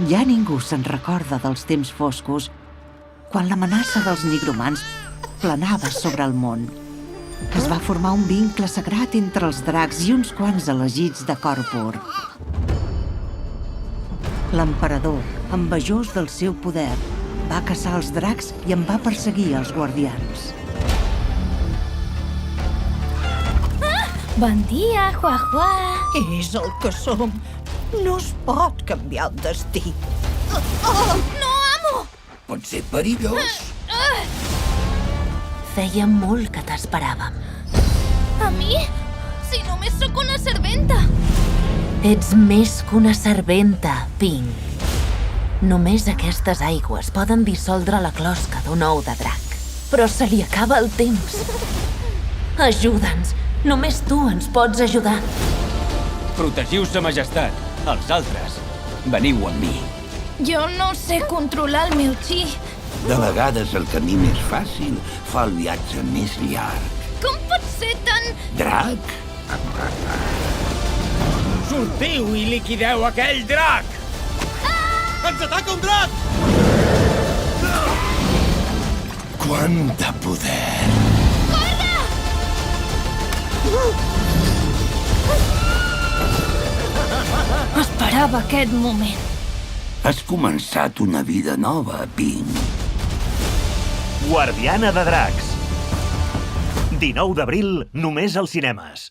Ja ningú se'n recorda dels temps foscos, quan l'amenaça dels nigromants planava sobre el món. Es va formar un vincle sagrat entre els dracs i uns quants elegits de cor pur. L'emperador, envejós del seu poder, va caçar els dracs i en va perseguir els guardians. Bon dia, Juajua. És el que som. No es pot canviar el destí. No, amo! Pot ser perillós. Feia molt que t'esperàvem. A mi? Si només sóc una serventa. Ets més que una serventa, Pink. Només aquestes aigües poden dissoldre la closca d'un ou de drac. Però se li acaba el temps. Ajuda'ns. Només tu ens pots ajudar. Protegiu sa majestat. Els altres, veniu amb mi. Jo no sé controlar el meu chi. De vegades el camí més fàcil fa el viatge més llarg. Com pot ser tan... Drac? Sortiu i liquideu aquell drac! Ens ataca un drac! Quant de poder! Esperava aquest moment. Has començat una vida nova, Pink. Guardiana de dracs. 19 d'abril, només als cinemes.